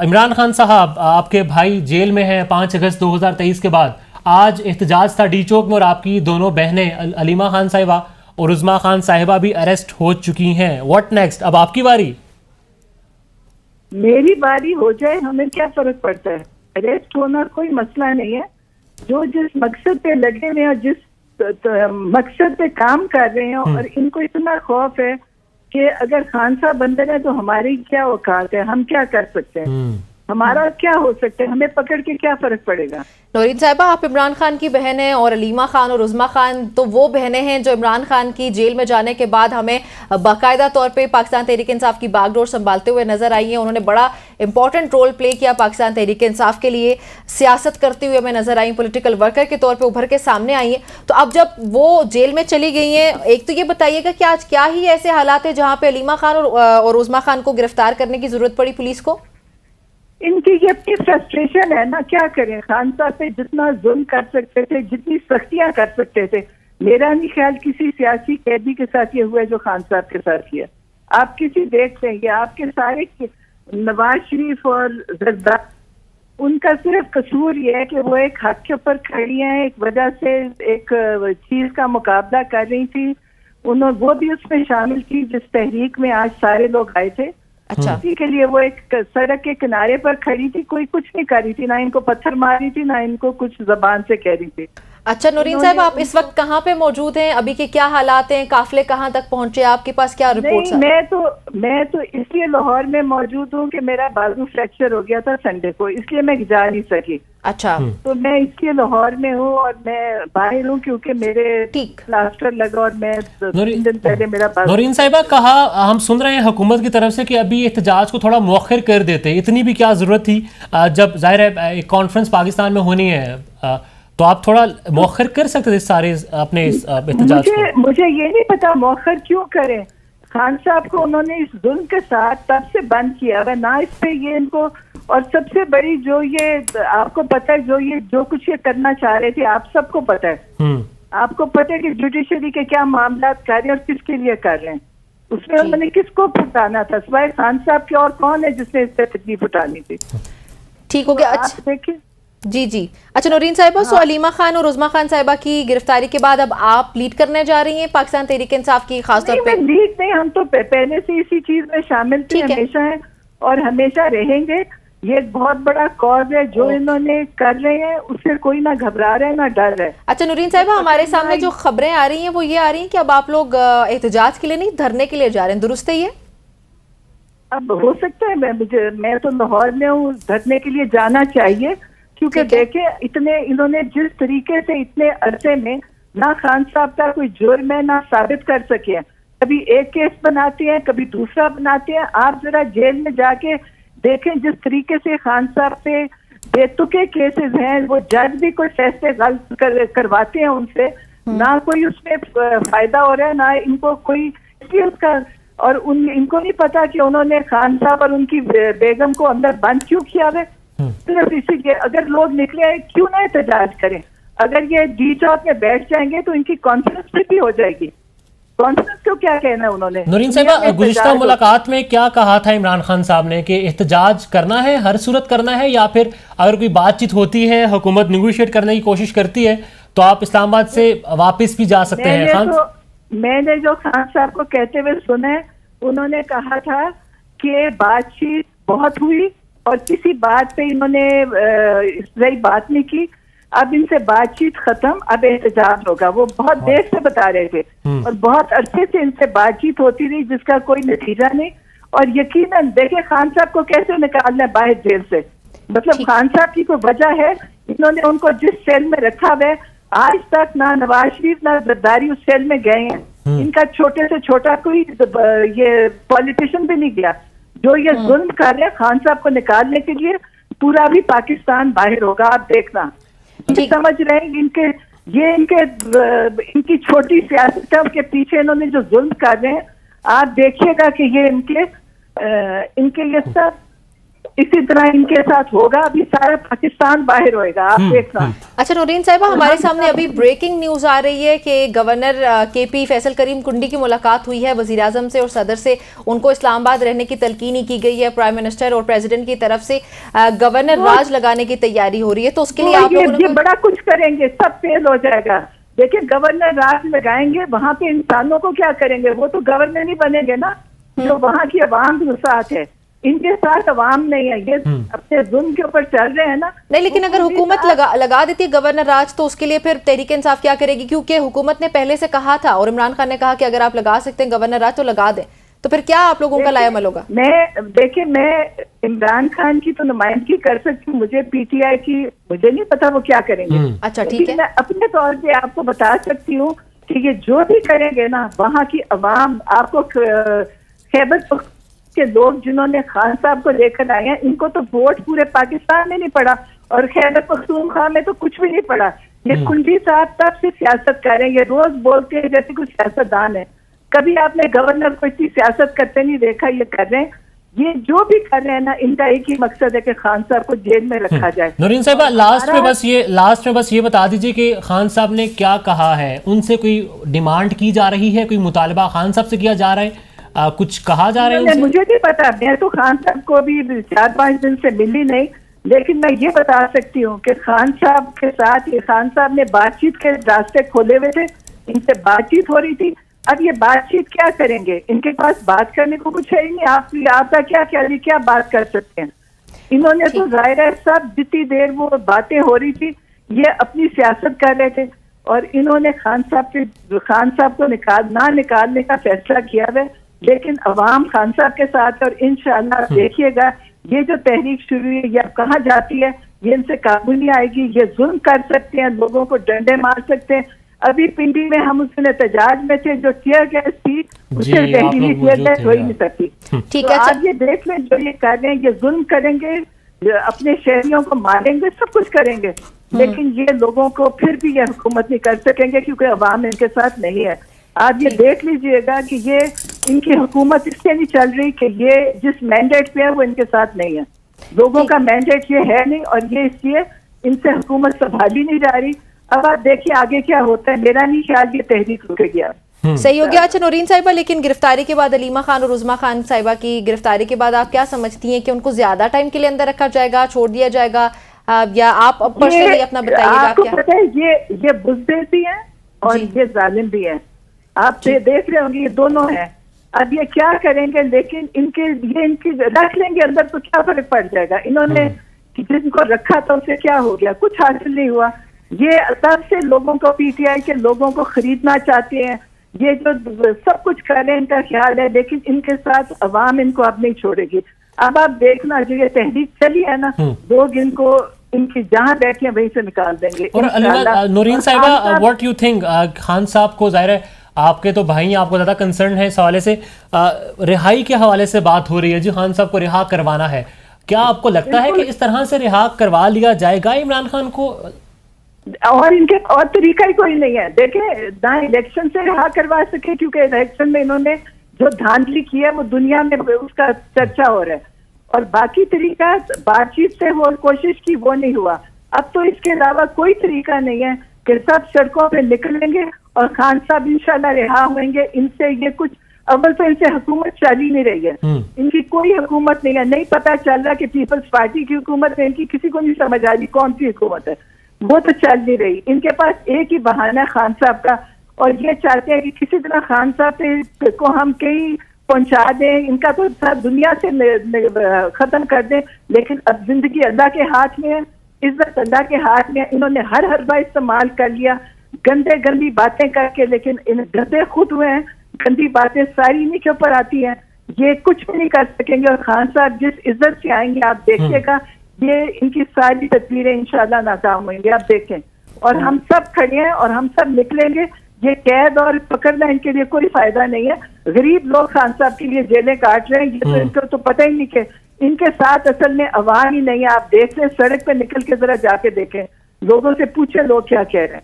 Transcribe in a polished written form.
عمران خان صاحب آپ کے بھائی جیل میں ہیں 5 اگست 2023 کے بعد. آج احتجاج تھا ڈی چوک میں اور آپ کی دونوں بہنیں علیمہ خان صاحبہ اور عظمیٰ خان صاحبہ بھی اریسٹ ہو چکی ہیں. What next? اب آپ کی باری. میری باری ہو جائے ہمیں کیا فرق پڑتا ہے؟ اریسٹ ہونا کوئی مسئلہ نہیں ہے. جو جس مقصد پہ لگے ہوئے اور جس مقصد پہ کام کر رہے ہیں اور ان کو اتنا خوف ہے کہ اگر خان صاحب اندر ہے تو ہماری کیا اوقات ہے، ہم کیا کر سکتے ہیں، ہمارا کیا ہو سکتا ہے، ہمیں پکڑ کے کیا فرق پڑے گا؟ نورین صاحبہ، آپ عمران خان کی بہن ہیں اور علیمہ خان اور عظمیٰ خان تو وہ بہنیں ہیں جو عمران خان کی جیل میں جانے کے بعد ہمیں باقاعدہ طور پہ پاکستان تحریک انصاف کی باغ ڈور سنبھالتے ہوئے نظر آئی ہیں. انہوں نے بڑا امپورٹنٹ رول پلے کیا پاکستان تحریک انصاف کے لیے، سیاست کرتے ہوئے ہمیں نظر آئی، پولیٹیکل ورکر کے طور پہ ابھر کے سامنے آئی ہیں. تو اب جب وہ جیل میں چلی گئی ہیں، ایک تو یہ بتائیے گا کہ آج کیا ہی ایسے حالات ہیں جہاں پہ علیمہ خان اور عظمیٰ خان کو گرفتار کرنے کی ضرورت پڑی پولیس کو؟ ان کی یہ اپنی فرسٹریشن ہے نا، کیا کریں. خان صاحب پہ جتنا ظلم کر سکتے تھے، جتنی سختیاں کر سکتے تھے، میرا نہیں خیال کسی سیاسی قیدی کے ساتھ یہ ہوا ہے جو خان صاحب کے ساتھ کیا. آپ کسی دیکھ لیں گے، آپ کے سارے نواز شریف اور زرداری، ان کا صرف قصور یہ ہے کہ وہ ایک حق کے اوپر کھڑی ہیں، ایک وجہ سے ایک چیز کا مقابلہ کر رہی تھی. وہ بھی اس میں شامل تھی جس تحریک میں آج سارے لوگ آئے تھے. اچھا، اسی کے لیے وہ ایک سڑک کے کنارے پر کھڑی تھی، کوئی کچھ نہیں کر رہی تھی، نہ ان کو پتھر مار رہی تھی، نہ ان کو کچھ زبان سے کہہ رہی تھی. اچھا نورین صاحب، آپ اس وقت کہاں پہ موجود ہیں؟ ابھی کے کیا حالات ہیں؟ قافلے کہاں تک پہنچے؟ آپ کے پاس کیا رپورٹس ہیں؟ میں تو اس لیے لاہور میں موجود ہوں کہ میرا بازو فریکچر ہو گیا تھا سنڈے کو، اس لیے میں جا نہیں سکی. اچھا، تو میں اس لیے لاہور میں ہوں اور میں باہر ہوں کیونکہ میرے پلاسٹر لگا اور میں 3 دن پہلے میرا بازو. نورین صاحبہ، کہا ہم سن رہے ہیں حکومت کی طرف سے کہ ابھی احتجاج کو تھوڑا مؤخر کر دیتے، اتنی بھی کیا ضرورت تھی جب ظاہر ہے ایک کانفرنس پاکستان میں ہونی ہے، تو آپ تھوڑا مؤخر کر سکتے تھے سارے اپنے احتجاج کو. مجھے یہ نہیں پتا مؤخر کیوں کریں. خان صاحب کو انہوں نے اس ظلم کے ساتھ تب سے بند کیا ہے نہ اس پہ یہ ان کو. اور سب سے بڑی جو یہ آپ کو پتہ ہے جو کچھ یہ کرنا چاہ رہے تھے، آپ سب کو پتہ ہے، آپ کو پتہ ہے کہ جوڈیشری کے کیا معاملات کر رہے ہیں اور کس کے لیے کر رہے ہیں. اس میں انہوں نے کس کو پھٹانا تھا سوائے خان صاحب کے؟ اور کون ہے جس نے اس سے تکلیف اٹھانی تھی؟ ٹھیک ہو گیا. اچھا دیکھیں جی اچھا نورین صاحبہ، سو علیمہ خان اور عظمیٰ خان صاحبہ کی گرفتاری کے بعد اب آپ لیڈ کرنے جا رہی ہیں پاکستان تحریک انصاف کی، خاص طور پہ؟ لیڈ نہیں، ہم تو پہلے سے اسی چیز میں شامل تھے، ہمیشہ ہیں اور ہمیشہ رہیں گے. یہ ایک بہت بڑا کاز ہے جو انہوں نے کر رہے ہیں، اس سے کوئی نہ گھبرا رہا ہے نہ ڈر ہے. اچھا نورین صاحبہ، ہمارے سامنے جو خبریں آ رہی ہیں وہ یہ آ رہی ہیں کہ اب آپ لوگ احتجاج کے لیے نہیں، دھرنے کے لیے جا رہے ہیں، درست ہے یہ؟ اب ہو سکتا ہے، میں تو لاہور میں ہوں، دھرنے کے لیے جانا چاہیے کیونکہ دیکھیں انہوں نے جس طریقے سے اتنے عرصے میں نہ خان صاحب کا کوئی جرم ہے نہ ثابت کر سکے. کبھی ایک کیس بناتے ہیں، کبھی دوسرا بناتے ہیں. آپ ذرا جیل میں جا کے دیکھیں جس طریقے سے خان صاحب پہ بے تکے کیسز ہیں، وہ جج بھی کوئی فیصلے غلط کرواتے ہیں ان سے، نہ کوئی اس میں فائدہ ہو رہا ہے نہ ان کو کوئی اس کا. اور ان کو نہیں پتا کہ انہوں نے خان صاحب اور ان کی بیگم کو اندر بند کیوں کیا ہے. صرف اسی لیے اگر لوگ نکلے آئے کیوں نہ احتجاج کریں. اگر یہ ڈی چوک میں بیٹھ جائیں گے تو ان کی کانفرنس بھی ہو جائے گی. کانفرنس کو کیا کہنا ہے انہوں نے؟ نورین صاحبہ، گزشتہ ملاقات میں کیا کہا تھا عمران خان صاحب نے کہ احتجاج کرنا ہے، ہر صورت کرنا ہے، یا پھر اگر کوئی بات چیت ہوتی ہے، حکومت نیگوشیٹ کرنے کی کوشش کرتی ہے تو آپ اسلام آباد سے واپس بھی جا سکتے ہیں؟ میں نے جو خان صاحب کو کہتے ہوئے سنے، انہوں نے کہا تھا کہ بات چیت بہت ہوئی اور کسی بات پہ انہوں نے صحیح بات نہیں کی. اب ان سے بات چیت ختم، اب احتجاج ہوگا. وہ بہت دیر سے بتا رہے تھے اور بہت عرصے سے ان سے بات چیت ہوتی رہی جس کا کوئی نتیجہ نہیں. اور یقیناً دیکھیں خان صاحب کو کیسے نکالنا ہے باہر جیل سے. مطلب خان صاحب کی کوئی وجہ ہے؟ انہوں نے ان کو جس سیل میں رکھا ہوا ہے، آج تک نہ نواز شریف نہ زرداری اس سیل میں گئے ہیں. ان کا چھوٹے سے چھوٹا کوئی یہ پولیٹیشین بھی نہیں گیا. جو یہ ظلم کر رہے ہیں خان صاحب کو نکالنے کے لیے، پورا بھی پاکستان باہر ہوگا. آپ دیکھنا سمجھ رہے ہیں ان کی چھوٹی سیاست کے پیچھے انہوں نے جو ظلم کر رہے ہیں. آپ دیکھیے گا کہ یہ ان کے یہ سب इसी तरह इनके साथ होगा, अभी सारा पाकिस्तान बाहर होएगा, आप देखना। अच्छा नौरीन साहिबा, हमारे सामने अभी ब्रेकिंग न्यूज आ रही है कि गवर्नर केपी फैसल करीम कुंडी की मुलाकात हुई है वजीर आजम से और सदर से, उनको इस्लामाबाद रहने की तलकीनी की गई है प्राइम मिनिस्टर और प्रेसिडेंट की तरफ से, गवर्नर राज लगाने की तैयारी हो रही है, तो उसके लिए आप लोगों ये बड़ा कुछ करेंगे, सब फेल हो जाएगा। देखिए गवर्नर राज लगाएंगे, वहाँ पे इंसानों को क्या करेंगे, वो तो गवर्नर नहीं बनेंगे ना, जो वहाँ की अवाम के साथ है, इनके साथ अवाम नहीं है, ये अपने जुल्म के ऊपर चल रहे हैं ना। नहीं, लेकिन अगर हुकूमत लगा देती है गवर्नर राज, तो उसके लिए फिर तहरीक इंसाफ क्या करेगी? क्योंकि हुकूमत ने पहले से कहा था और इमरान खान ने कहा कि अगर आप लगा सकते हैं गवर्नर राज तो लगा दें, तो फिर क्या आप लोगों का लायामल होगा? मैं इमरान खान की तो नुमाइंदगी कर सकती हूँ, मुझे पीटीआई की मुझे नहीं पता वो क्या करेंगे। अच्छा ठीक है, मैं अपने तौर पे आपको बता सकती हूँ कि ये जो भी करेंगे ना, वहाँ की अवाम, आपको खैबर के लोग जिन्होंने खान साहब को लेकर आए हैं, इनको तो वोट पूरे पाकिस्तान में नहीं पड़ा और खैबर पख्तूनख्वा में तो कुछ भी नहीं पड़ा। ये कुंडी साहब तब से सियासत कर रहे हैं, ये रोज बोलते हैं जैसे कुछ सियासतदान है, कभी आपने गवर्नर को इतनी सियासत करते नहीं देखा। ये कर रहे हैं, ये जो भी कर रहे हैं ना, इनका एक ही मकसद है कि खान साहब को जेल में रखा जाए। नौरीन साहिबा, लास्ट में बस ये बता दीजिए कि खान साहब ने क्या कहा है, उनसे कोई डिमांड की जा रही है, कोई मुतालबा खान साहब से किया जा रहा है, कुछ कहा जा रहा है? मुझे नहीं पता, मैं तो खान साहब को भी 4-5 दिन से मिली नहीं, लेकिन मैं ये बता सकती हूँ कि खान साहब के साथ खान साहब ने बातचीत के रास्ते खोले हुए थे, इनसे बातचीत हो रही थी। अब ये बातचीत क्या करेंगे, इनके पास बात करने को कुछ है ही नहीं। आपका क्या बात कर सकते हैं? इन्होंने तो जाहिर है सब जितनी देर वो बातें हो रही थी, ये अपनी सियासत कर रहे थे और इन्होंने खान साहब को ना निकालने का फैसला किया है, लेकिन अवाम खान साहब के साथ और इंशाअल्लाह देखिएगा ये जो तहरीक शुरू हुई है ये अब कहाँ जाती है, ये इनसे काबू नहीं आएगी। ये जुल्म कर सकते हैं, लोगों को डंडे मार सकते हैं। अभी पिंडी में हम उसने एहतजाज में थे, जो टीयर गैस थी उससे जहरीली टीयर गैस हो ही नहीं सकती। ठीक तो है, आप ये देख लें, जो ये कर रहे हैं, ये जुल्म करेंगे, अपने शहरियों को मारेंगे, सब कुछ करेंगे, लेकिन ये लोगों को फिर भी ये हुकूमत नहीं कर सकेंगे क्योंकि अवाम इनके साथ नहीं है। आप ये देख लीजिएगा कि ये इनकी हुकूमत इसलिए नहीं चल रही कि ये जिस मैंडेट पे है वो इनके साथ नहीं है, लोगों का मैंडेट ये है नहीं, और ये इसलिए इनसे हुकूमत संभाली नहीं जा रही। अब आप देखिए आगे क्या होता है, मेरा नहीं ख्याल ये तहरीक रुकेगी। सही हो गया। अच्छा नौरीन साहिबा, लेकिन गिरफ्तारी के बाद अलीमा खान और उज़मा खान साहिबा की गिरफ्तारी के बाद आप क्या समझती हैं कि उनको ज्यादा टाइम के लिए अंदर रखा जाएगा, छोड़ दिया जाएगा, या आप पर्सनली अपना बताइएगा? आपको पता है ये बुज़दिल भी है और ये जालिम भी है, आप देख रहे होंगे, ये दोनों हैं। अब ये क्या करेंगे, लेकिन इनकी रख लेंगे अंदर तो क्या फर्क पड़ जाएगा। इन्होंने जिनको रखा था उससे क्या हो गया, कुछ हासिल नहीं हुआ। ये तब से लोगों को, पीटीआई के लोगों को खरीदना चाहते हैं, ये जो सब कुछ कर रहे हैं इनका ख्याल है, लेकिन इनके साथ अवाम इनको अब नहीं छोड़ेगी। अब आप देखना, जो ये तहरीक चली है ना, लोग इनकी जहाँ बैठे वहीं से निकाल देंगे। और नौरीन साहिबा, व्हाट यू थिंक, खान साहब को, जाहिर है आपके तो भाई हैं, आपको ज़्यादा कंसर्न है इस हवाले से, रिहाई के हवाले से बात हो रही है जी, खान साहब को रिहा करवाना है, क्या आपको लगता है कि इस तरह से रिहा करवा लिया जाएगा इमरान खान को? और इनके और तरीका ही कोई नहीं है। देखें, ना इलेक्शन से रिहा करवा सके, क्योंकि इलेक्शन में इन्होंने जो धांधली की है वो दुनिया में उसका चर्चा हो रहा है, और बाकी तरीका बातचीत से वो कोशिश की, वो नहीं हुआ। अब तो इसके अलावा कोई तरीका नहीं है कि सब सड़कों पे निकलेंगे और खान साहब इंशाल्लाह रिहा होंगे। इनसे ये कुछ, अव्वल तो इनसे हुकूमत चल ही नहीं रही है, इनकी कोई हुकूमत नहीं है, नहीं पता चल रहा कि पीपल्स पार्टी की हुकूमत है, इनकी किसी को नहीं समझ आ रही कौन सी हुकूमत है, वो तो चल नहीं रही। इनके पास एक ही बहाना है खान साहब का, और ये चाहते हैं कि किसी तरह खान साहब को हम कहीं पहुंचा दें, इनका तो दुनिया से खत्म कर दें। लेकिन अब जिंदगी अल्लाह के हाथ में है, इज्जत अल्लाह के हाथ में है। इन्होंने हर हरबा इस्तेमाल कर लिया, गंदी बातें करके, लेकिन इन गंदे खुद हुए हैं। गंदी बातें सारी इन्हीं के ऊपर आती हैं, ये कुछ भी नहीं कर सकेंगे। और खान साहब जिस इज्जत से आएंगे, आप देखिएगा, ये इनकी सारी तस्वीरें इंशाल्लाह नाकाम होंगी, आप देखें। और हम सब खड़े हैं और हम सब निकलेंगे। ये कैद और पकड़ना इनके लिए कोई फायदा नहीं है। गरीब लोग खान साहब के लिए जेलें काट रहे हैं, ये तो इनको तो पता ही नहीं कि इनके साथ असल में अवाम ही नहीं है। आप देख लें, सड़क पे निकल के जरा जाके देखें, लोगों से पूछे लोग क्या कह रहे हैं।